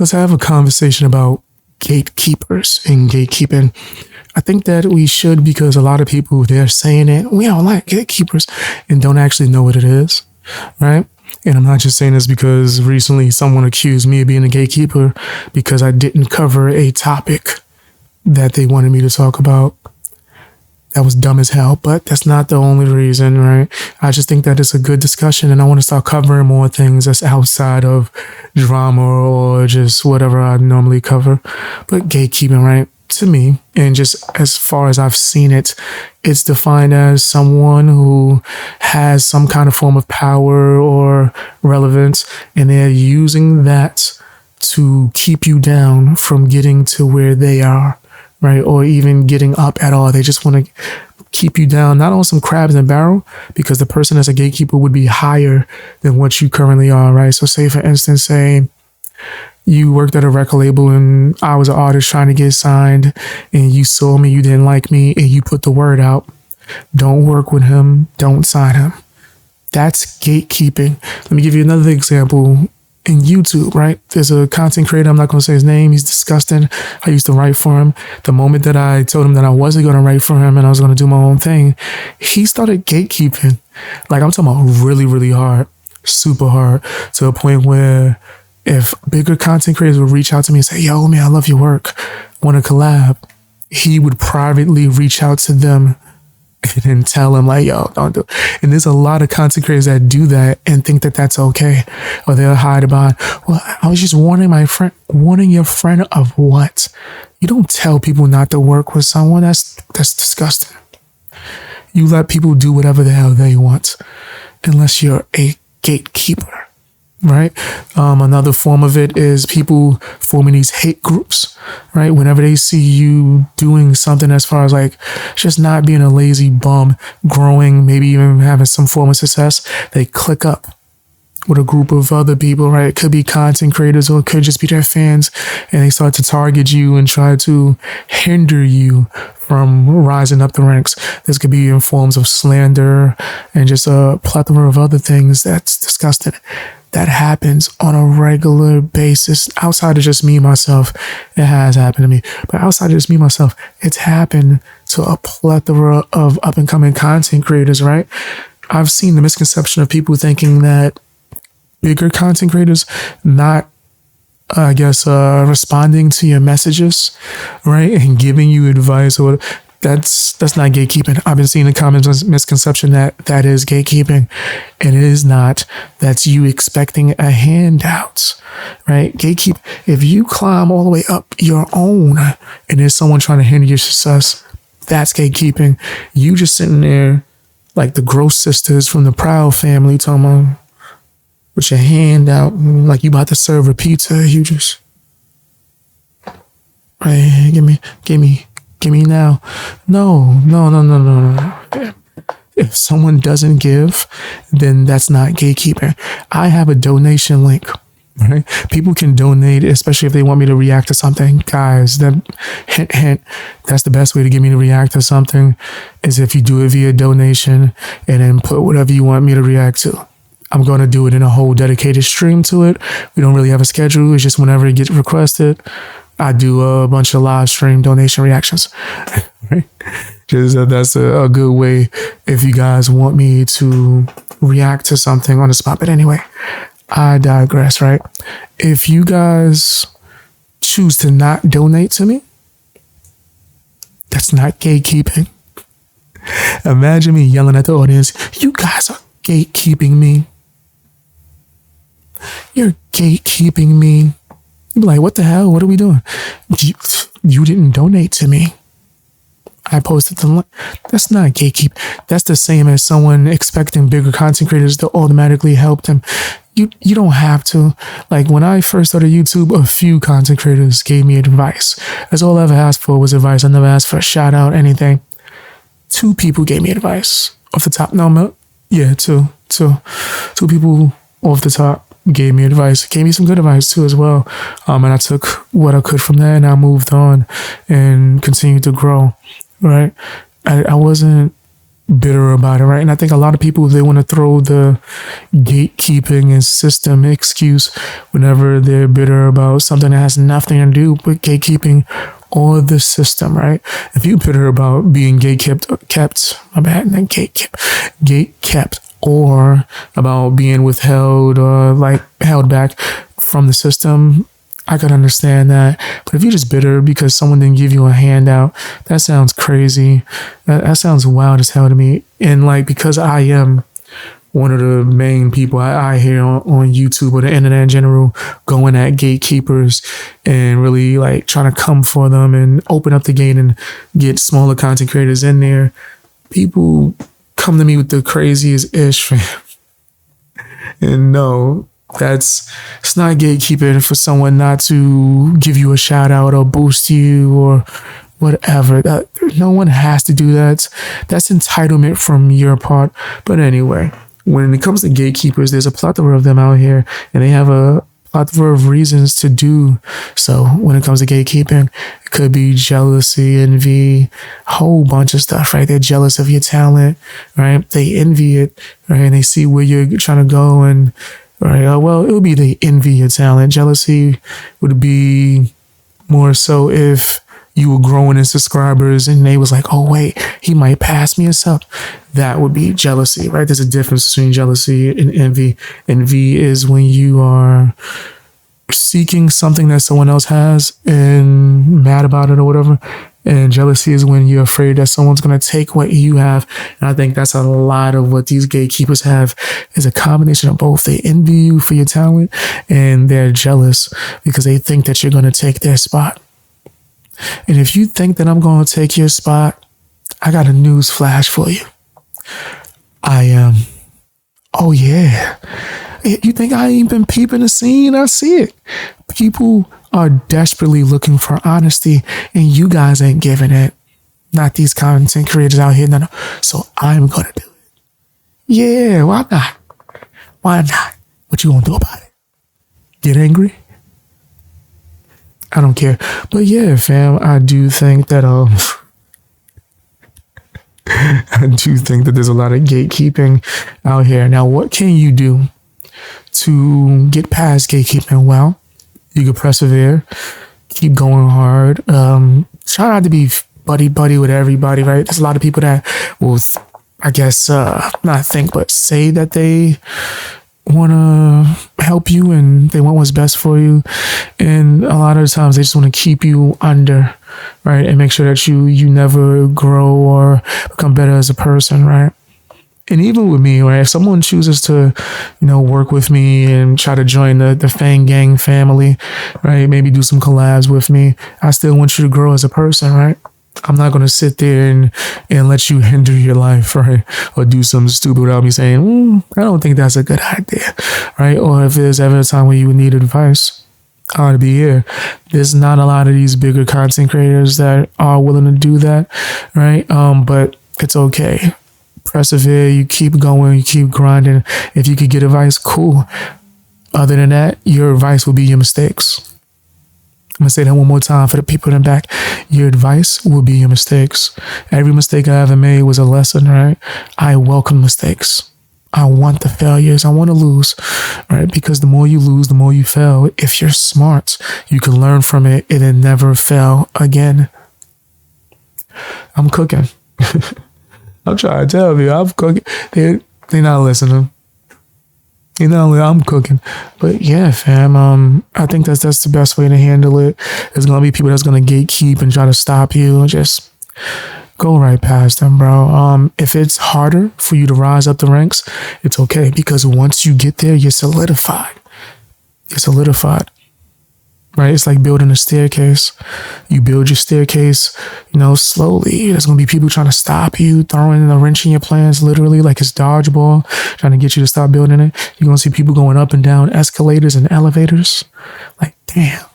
let's have a conversation about gatekeepers and gatekeeping. I think that we should, because a lot of people, they're saying it, we don't like gatekeepers, and don't actually know what it is, right? And I'm not just saying this because recently someone accused me of being a gatekeeper because I didn't cover a topic that they wanted me to talk about. That was dumb as hell, but that's not the only reason, right? I just think that it's a good discussion, and I want to start covering more things that's outside of drama or just whatever I normally cover. But gatekeeping, right? To me, and just as far as I've seen it, it's defined as someone who has some kind of form of power or relevance, and they're using that to keep you down from getting to where they are, right? Or even getting up at all. They just want to keep you down, not on some crabs and barrel, because the person as a gatekeeper would be higher than what you currently are, right? So say, for instance, say you worked at a record label and I was an artist trying to get signed, and you saw me, you didn't like me, and you put the word out. Don't work with him. Don't sign him. That's gatekeeping. Let me give you another example. In YouTube, right? There's a content creator, I'm not going to say his name, he's disgusting. I used to write for him. The moment that I told him that I wasn't going to write for him and I was going to do my own thing, he started gatekeeping. Like, I'm talking about really, really hard, super hard, to a point where if bigger content creators would reach out to me and say, yo, man, I love your work, want to collab, he would privately reach out to them and then tell them, like, yo, don't do it. And there's a lot of content creators that do that and think that that's okay. Or they'll hide behind, well, I was just warning my friend. Warning your friend of what? You don't tell people not to work with someone. That's disgusting. You let people do whatever the hell they want, unless you're a gatekeeper, right? Another form of it is people forming these hate groups, right? Whenever they see you doing something as far as like just not being a lazy bum, growing, maybe even having some form of success, they click up with a group of other people, right? It could be content creators or it could just be their fans, and they start to target you and try to hinder you from rising up the ranks. This could be in forms of slander and just a plethora of other things that's disgusting. That happens on a regular basis. Outside of just me, myself, it has happened to me. But outside of just me, myself, it's happened to a plethora of up-and-coming content creators, right? I've seen the misconception of people thinking that bigger content creators not, responding to your messages, right? And giving you advice or that's not gatekeeping. I've been seeing the common misconception that is gatekeeping, and it is not. That's you expecting a handout, right? Gatekeep. If you climb all the way up your own and there's someone trying to hinder your success, that's gatekeeping. You just sitting there like the Gross sisters from the Proud Family, talking about with your hand out like you about to serve a pizza. You just, right, give me now. No. If someone doesn't give, then that's not gatekeeping. I have a donation link, right? People can donate, especially if they want me to react to something. Guys, that hint, that's the best way to get me to react to something is if you do it via donation and then put whatever you want me to react to. I'm going to do it in a whole dedicated stream to it. We don't really have a schedule. It's just whenever it gets requested, I do a bunch of live stream donation reactions. Right? Just that's a good way if you guys want me to react to something on the spot. But anyway, I digress, right? If you guys choose to not donate to me, that's not gatekeeping. Imagine me yelling at the audience, you guys are gatekeeping me. You're gatekeeping me. You'd be like, what the hell? What are we doing? You didn't donate to me. I posted the link. That's not gatekeep. That's the same as someone expecting bigger content creators to automatically help them. You don't have to. Like when I first started YouTube, a few content creators gave me advice. That's all I ever asked for was advice. I never asked for a shout out, anything. 2 people gave me advice off the top. No, yeah, two people off the top gave me advice, gave me some good advice too as well. And I took what I could from that and I moved on and continued to grow, right? I wasn't bitter about it, right? And I think a lot of people, they want to throw the gatekeeping and system excuse whenever they're bitter about something that has nothing to do with gatekeeping or the system, right? If you're bitter about being gate kept, or about being withheld or like held back from the system, I could understand that. But if you're just bitter because someone didn't give you a handout, that sounds crazy. That sounds wild as hell to me. And like, because I am one of the main people I hear on YouTube or the internet in general going at gatekeepers and really like trying to come for them and open up the gate and get smaller content creators in there, people come to me with the craziest ish, fam. And no, it's not gatekeeping for someone not to give you a shout out or boost you or whatever. No one has to do that. That's entitlement from your part. But anyway, when it comes to gatekeepers, there's a plethora of them out here, and they have a plethora of reasons to do so. When it comes to gatekeeping, it could be jealousy, envy, a whole bunch of stuff, right? They're jealous of your talent, right? They envy it, right? And they see where you're trying to go, and right, well, it would be they envy your talent. Jealousy would be more so if you were growing in subscribers and they was like, oh wait, he might pass me or something. That would be jealousy, right? There's a difference between jealousy and envy. Envy is when you are seeking something that someone else has and mad about it or whatever. And jealousy is when you're afraid that someone's going to take what you have. And I think that's a lot of what these gatekeepers have, is a combination of both. They envy you for your talent and they're jealous because they think that you're going to take their spot. And if you think that I'm going to take your spot, I got a news flash for you. I am. Oh yeah. You think I ain't been peeping the scene? I see it. People are desperately looking for honesty, and you guys ain't giving it. Not these content creators out here. No. So I'm going to do it. Yeah, why not? Why not? What you going to do about it? Get angry? I don't care. But yeah, fam, I do think that there's a lot of gatekeeping out here. Now, what can you do to get past gatekeeping? Well, you can persevere, keep going hard. Try not to be buddy with everybody, right? There's a lot of people that will, not think, but say that they want to help you and they want what's best for you. And a lot of times they just want to keep you under, right? And make sure that you never grow or become better as a person, right? And even with me, right, if someone chooses to, work with me and try to join the Fang Gang family, right, maybe do some collabs with me, I still want you to grow as a person, right? I'm not going to sit there and let you hinder your life, right? Or do something stupid without me saying, I don't think that's a good idea, right? Or if there's ever a time where you would need advice, I ought to be here. There's not a lot of these bigger content creators that are willing to do that, right? But it's okay. Persevere, you keep going, you keep grinding. If you could get advice, cool. Other than that, your advice will be your mistakes. I'm going to say that one more time for the people in the back. Your advice will be your mistakes. Every mistake I ever made was a lesson, right? I welcome mistakes. I want the failures. I want to lose, right? Because the more you lose, the more you fail. If you're smart, you can learn from it and then never fail again. I'm cooking. I'm trying to tell you, I'm cooking. They're not listening. I'm cooking. But yeah, fam, I think that's the best way to handle it. There's going to be people that's going to gatekeep and try to stop you. Just go right past them, bro. If it's harder for you to rise up the ranks, it's okay. Because once you get there, you're solidified. Right? It's like building a staircase. You build your staircase, slowly. There's going to be people trying to stop you, throwing a wrench in your plans, literally like it's dodgeball, trying to get you to stop building it. You're going to see people going up and down escalators and elevators. Like, damn,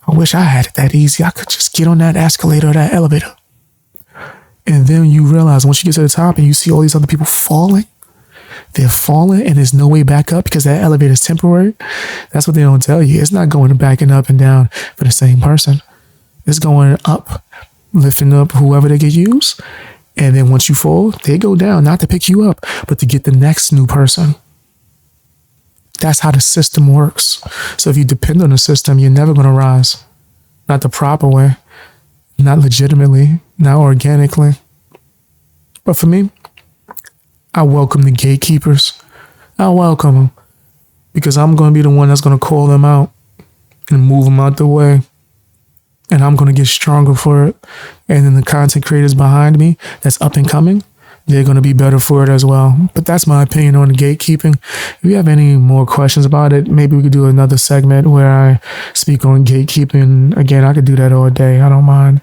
I wish I had it that easy. I could just get on that escalator or that elevator. And then you realize once you get to the top and you see all these other people falling, they're falling and there's no way back up because that elevator is temporary. That's what they don't tell you. It's not going back and up and down for the same person. It's going up, lifting up whoever they could use, And then once you fall, they go down, not to pick you up, but to get the next new person. That's how the system works. So if you depend on the system, you're never going to rise. Not the proper way, not legitimately, not organically. But for me, I welcome the gatekeepers. I welcome them because I'm going to be the one that's going to call them out and move them out the way. And I'm going to get stronger for it. And then the content creators behind me that's up and coming, they're going to be better for it as well. But that's my opinion on the gatekeeping. If you have any more questions about it, maybe we could do another segment where I speak on gatekeeping. Again, I could do that all day. I don't mind.